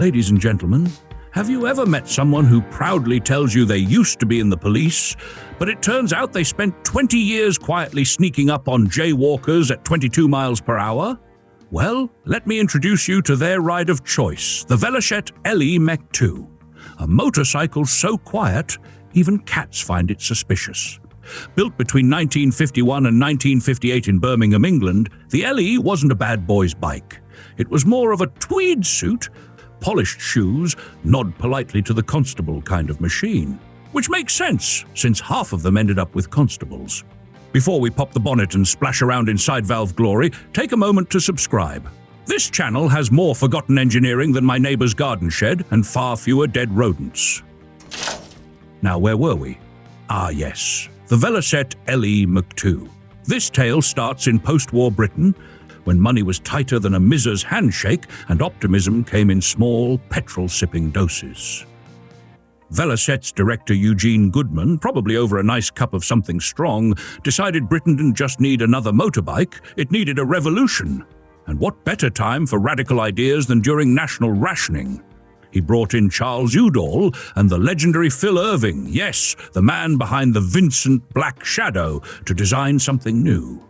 Ladies and gentlemen, have you ever met someone who proudly tells you they used to be in the police, but it turns out they spent 20 years quietly sneaking up on jaywalkers at 22 miles per hour? Well, let me introduce you to their ride of choice, the Velocette LE mkII, a motorcycle so quiet, even cats find it suspicious. Built between 1951 and 1958 in Birmingham, England, the LE wasn't a bad boy's bike. It was more of a tweed suit, polished shoes, nod politely to the constable kind of machine. Which makes sense, since half of them ended up with constables. Before we pop the bonnet and splash around in side valve glory, take a moment to subscribe. This channel has more forgotten engineering than my neighbor's garden shed and far fewer dead rodents. Now, where were we? Ah yes, the Velocette LE mkII. This tale starts in post-war Britain, when money was tighter than a miser's handshake and optimism came in small, petrol-sipping doses. Velocette's director Eugene Goodman, probably over a nice cup of something strong, decided Britain didn't just need another motorbike, it needed a revolution. And what better time for radical ideas than during national rationing? He brought in Charles Udall and the legendary Phil Irving, yes, the man behind the Vincent Black Shadow, to design something new.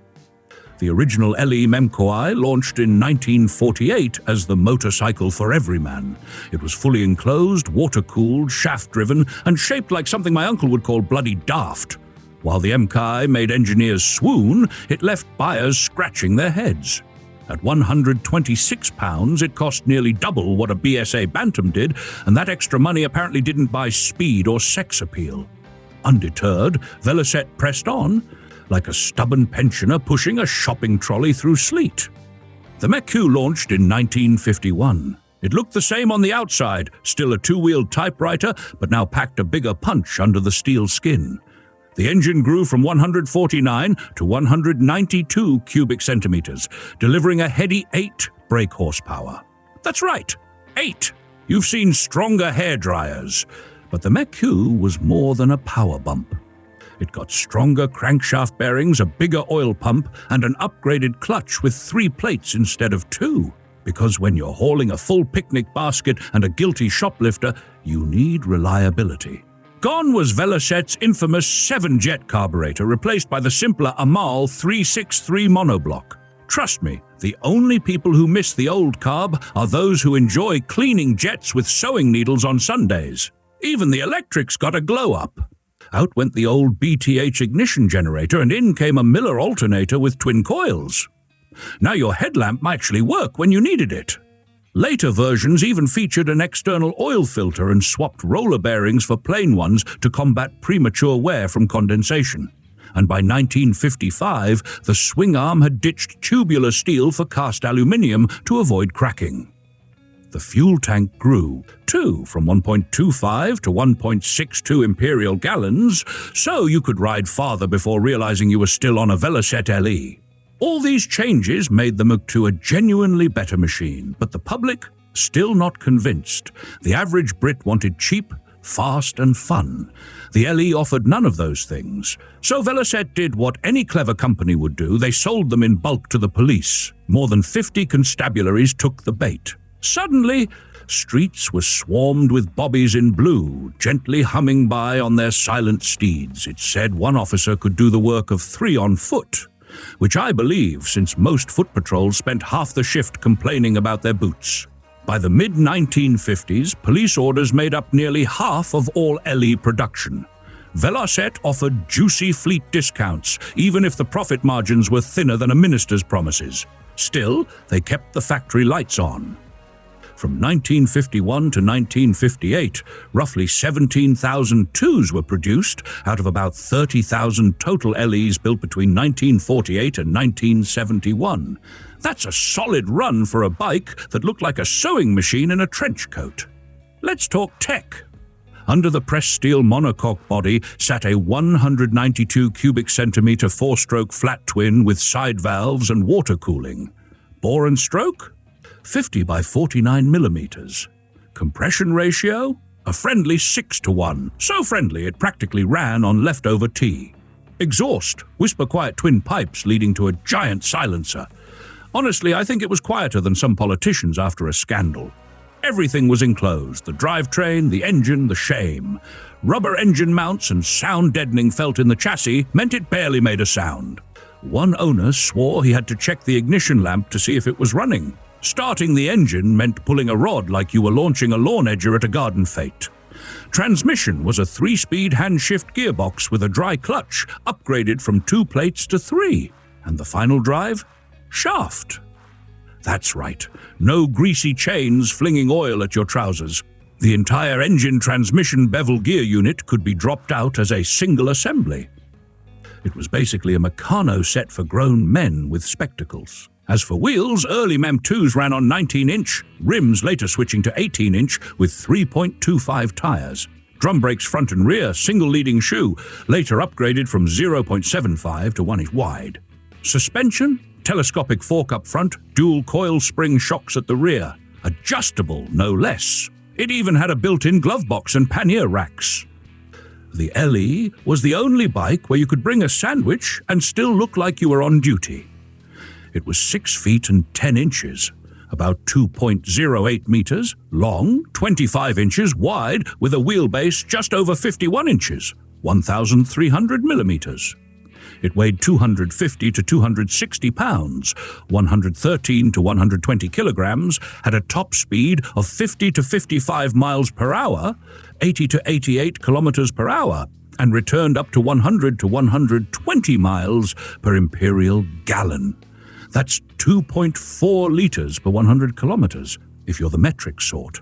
The original LE mkII launched in 1948 as the motorcycle for everyman. It was fully enclosed, water-cooled, shaft-driven, and shaped like something my uncle would call bloody daft. While the mkII made engineers swoon, it left buyers scratching their heads. At 126 pounds, it cost nearly double what a BSA Bantam did, and that extra money apparently didn't buy speed or sex appeal. Undeterred, Velocette pressed on, like a stubborn pensioner pushing a shopping trolley through sleet. The mkII launched in 1951. It looked the same on the outside, still a two-wheeled typewriter, but now packed a bigger punch under the steel skin. The engine grew from 149 to 192 cubic centimeters, delivering a heady 8 brake horsepower. That's right, 8! You've seen stronger hairdryers. But the mkII was more than a power bump. It got stronger crankshaft bearings, a bigger oil pump, and an upgraded clutch with 3 plates instead of 2. Because when you're hauling a full picnic basket and a guilty shoplifter, you need reliability. Gone was Velocette's infamous 7-jet carburetor, replaced by the simpler Amal 363 monoblock. Trust me, the only people who miss the old carb are those who enjoy cleaning jets with sewing needles on Sundays. Even the electrics got a glow-up. Out went the old BTH ignition generator and in came a Miller alternator with twin coils. Now your headlamp might actually work when you needed it. Later versions even featured an external oil filter and swapped roller bearings for plain ones to combat premature wear from condensation. And by 1955, the swing arm had ditched tubular steel for cast aluminium to avoid cracking. The fuel tank grew, too, from 1.25 to 1.62 imperial gallons, so you could ride farther before realizing you were still on a Velocette LE. All these changes made the mkII a genuinely better machine, but the public, still not convinced. The average Brit wanted cheap, fast and fun. The LE offered none of those things. So Velocette did what any clever company would do. They sold them in bulk to the police. More than 50 constabularies took the bait. Suddenly, streets were swarmed with bobbies in blue, gently humming by on their silent steeds. It said one officer could do the work of 3 on foot, which I believe, since most foot patrols spent half the shift complaining about their boots. By the mid-1950s, police orders made up nearly half of all LE production. Velocette offered juicy fleet discounts, even if the profit margins were thinner than a minister's promises. Still, they kept the factory lights on. From 1951 to 1958, roughly 17,000 twos were produced out of about 30,000 total LEs built between 1948 and 1971. That's a solid run for a bike that looked like a sewing machine in a trench coat. Let's talk tech. Under the pressed steel monocoque body sat a 192 cubic centimeter 4-stroke flat twin with side valves and water cooling. Bore and stroke? 50 by 49 millimeters. Compression ratio? A friendly 6-to-1. So friendly it practically ran on leftover tea. Exhaust? Whisper-quiet twin pipes leading to a giant silencer. Honestly, I think it was quieter than some politicians after a scandal. Everything was enclosed: the drivetrain, the engine, the shame. Rubber engine mounts and sound-deadening felt in the chassis meant it barely made a sound. One owner swore he had to check the ignition lamp to see if it was running. Starting the engine meant pulling a rod like you were launching a lawn edger at a garden fete. Transmission was a 3-speed hand-shift gearbox with a dry clutch, upgraded from 2 plates to 3. And the final drive? Shaft. That's right, no greasy chains flinging oil at your trousers. The entire engine transmission bevel gear unit could be dropped out as a single assembly. It was basically a Meccano set for grown men with spectacles. As for wheels, early MkIIs ran on 19-inch, rims later switching to 18-inch with 3.25 tires. Drum brakes front and rear, single leading shoe, later upgraded from 0.75 to 1 inch wide. Suspension, telescopic fork up front, dual coil spring shocks at the rear. Adjustable, no less. It even had a built-in glove box and pannier racks. The LE was the only bike where you could bring a sandwich and still look like you were on duty. It was 6 feet and 10 inches, about 2.08 meters, long, 25 inches wide, with a wheelbase just over 51 inches, 1,300 millimeters. It weighed 250 to 260 pounds, 113 to 120 kilograms, had a top speed of 50 to 55 miles per hour, 80 to 88 kilometers per hour, and returned up to 100 to 120 miles per imperial gallon. That's 2.4 liters per 100 kilometers, if you're the metric sort.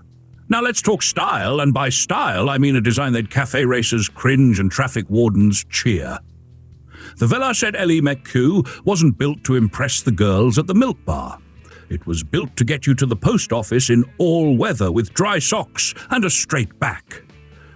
Now let's talk style, and by style I mean a design that cafe racers cringe and traffic wardens cheer. The Velocette LE mkII wasn't built to impress the girls at the milk bar. It was built to get you to the post office in all weather with dry socks and a straight back.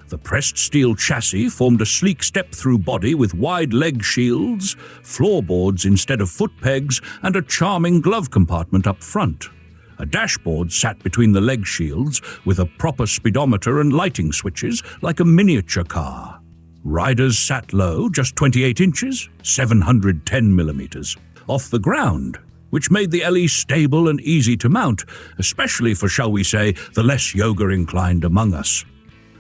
The pressed steel chassis formed a sleek step-through body with wide leg shields, floorboards instead of foot pegs, and a charming glove compartment up front. A dashboard sat between the leg shields with a proper speedometer and lighting switches like a miniature car. Riders sat low, just 28 inches, 710 millimeters, off the ground, which made the LE stable and easy to mount, especially for, shall we say, the less yoga-inclined among us.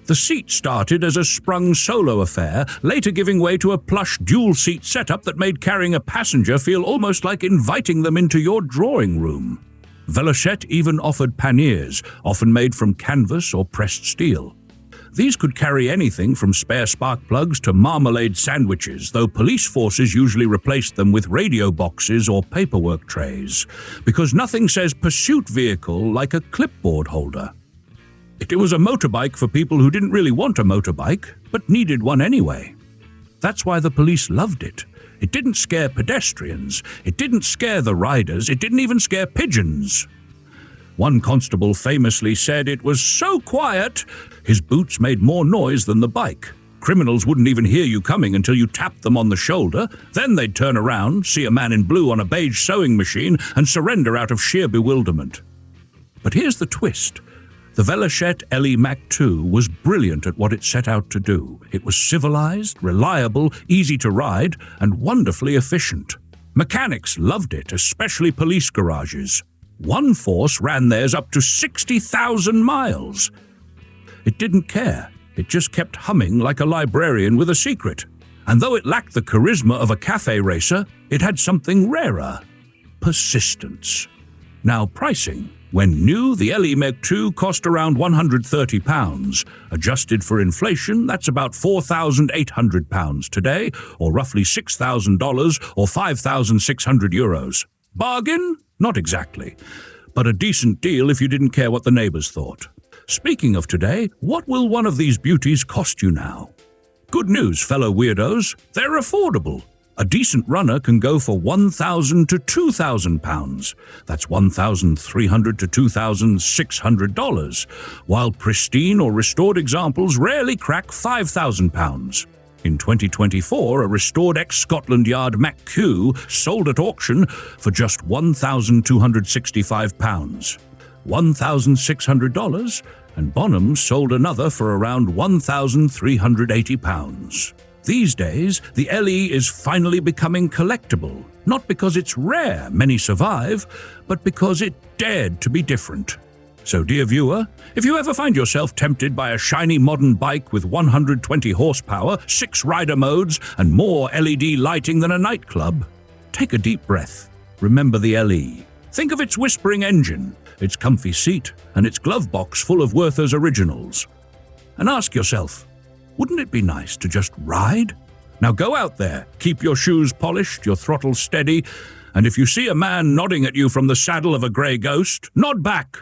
The seat started as a sprung solo affair, later giving way to a plush dual-seat setup that made carrying a passenger feel almost like inviting them into your drawing room. Velocette even offered panniers, often made from canvas or pressed steel. These could carry anything from spare spark plugs to marmalade sandwiches, though police forces usually replaced them with radio boxes or paperwork trays, because nothing says pursuit vehicle like a clipboard holder. It was a motorbike for people who didn't really want a motorbike, but needed one anyway. That's why the police loved it. It didn't scare pedestrians, it didn't scare the riders, it didn't even scare pigeons. One constable famously said it was so quiet, his boots made more noise than the bike. Criminals wouldn't even hear you coming until you tapped them on the shoulder. Then they'd turn around, see a man in blue on a beige sewing machine, and surrender out of sheer bewilderment. But here's the twist. The Velocette LE mkII was brilliant at what it set out to do. It was civilized, reliable, easy to ride, and wonderfully efficient. Mechanics loved it, especially police garages. One force ran theirs up to 60,000 miles. It didn't care. It just kept humming like a librarian with a secret. And though it lacked the charisma of a cafe racer, it had something rarer: persistence. Now, pricing. When new, the LE mkII cost around £130. Adjusted for inflation, that's about £4,800 today, or roughly $6,000 or €5,600. Bargain? Not exactly, but a decent deal if you didn't care what the neighbors thought. Speaking of today, what will one of these beauties cost you now? Good news, fellow weirdos, they're affordable. A decent runner can go for £1,000 to £2,000. That's $1,300 to $2,600, while pristine or restored examples rarely crack £5,000. In 2024, a restored ex-Scotland Yard mkII sold at auction for just £1,265. $1,600, and Bonham sold another for around £1,380. These days, the LE is finally becoming collectible, not because it's rare, many survive, but because it dared to be different. So, dear viewer, if you ever find yourself tempted by a shiny modern bike with 120 horsepower, 6 rider modes, and more LED lighting than a nightclub, take a deep breath. Remember the LE. Think of its whispering engine, its comfy seat, and its glove box full of Werther's originals. And ask yourself, wouldn't it be nice to just ride? Now go out there, keep your shoes polished, your throttle steady, and if you see a man nodding at you from the saddle of a grey ghost, nod back.